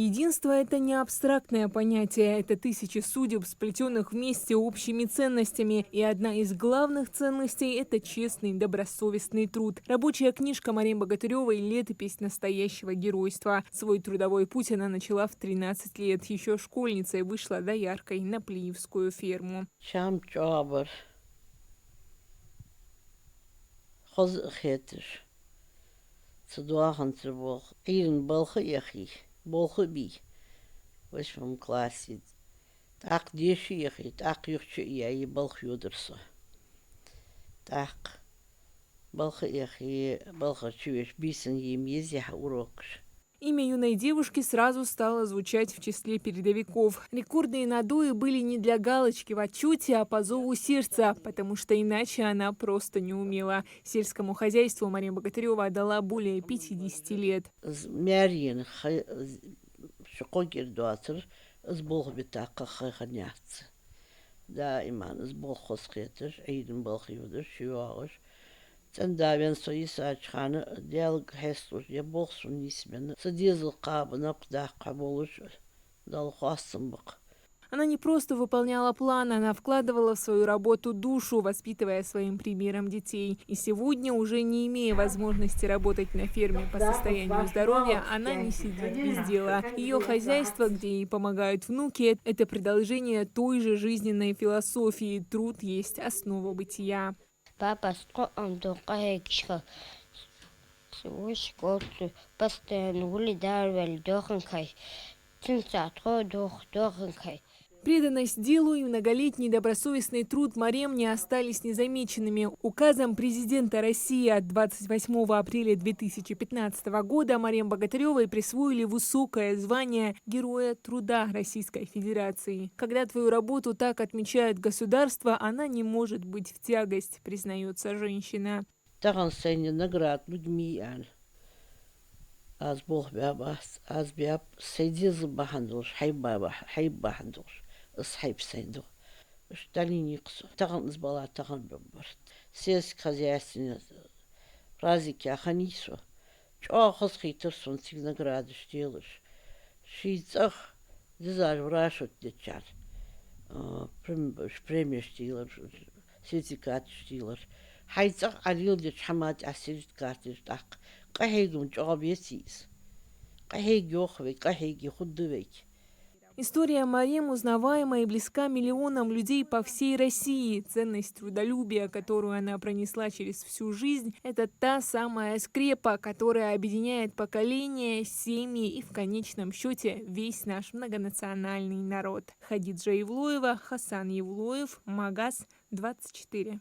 Единство – это не абстрактное понятие, это тысячи судеб, сплетенных вместе общими ценностями. И одна из главных ценностей – это честный, добросовестный труд. Рабочая книжка Марии Богатыревой – летопись настоящего геройства. Свой трудовой путь она начала в 13 лет. Еще школьницей вышла дояркой на Плиевскую ферму. В 8 классе. Так деши ехать, так юрчу я и балх юдерсо. Так балх ехи, балха чуешь бисен им езя урокш. Имя юной девушки сразу стало звучать в числе передовиков. Рекордные надои были не для галочки в отчете, а по зову сердца, потому что иначе она просто не умела. Сельскому хозяйству Мария Богатырева отдала более 50 лет. Мярин шокогер дуатер с бог битака хаханяц. Да, иман с бог хосхетер, эйден бог юдер, шуагаш. Цендавен соисачхана диалог хестуш я бог сунисмен. Садизл кабна пдах каболуш дал хасамбак. Она не просто выполняла план, она вкладывала в свою работу душу, воспитывая своим примером детей. И сегодня, уже не имея возможности работать на ферме по состоянию здоровья, она не сидит без дела. Ее хозяйство, где ей помогают внуки, это продолжение той же жизненной философии. Труд есть основа бытия. Папа Преданность делу и многолетний добросовестный труд Марем не остались незамеченными. Указом президента России от 28 апреля 2015 года Марем Богатыревой присвоили высокое звание Героя труда Российской Федерации. Когда твою работу так отмечает государство, она не может быть в тягость, признается женщина. Наград людьми. Аз бог бябас, аз бяб сейдиз бахандуш, хайбахандуш, с хайпсайду. Шталиниксу, таган сбала таган бабарт. Сельск хозяйственный праздники аханису. Чё хосхитер сон награды штилыш. Шицах дизаж врашут дечар. Премия штилер, сертификат штилер. Хайцах алил деч хамат сертификат так. Кахейдун чоабесис. Кахейги охвей, кахейги худдувей. История Марем узнаваема и близка миллионам людей по всей России. Ценность трудолюбия, которую она пронесла через всю жизнь, это та самая скрепа, которая объединяет поколения, семьи и в конечном счете весь наш многонациональный народ. Хадиджа Евлоева, Хасан Евлоев, Магаз 24.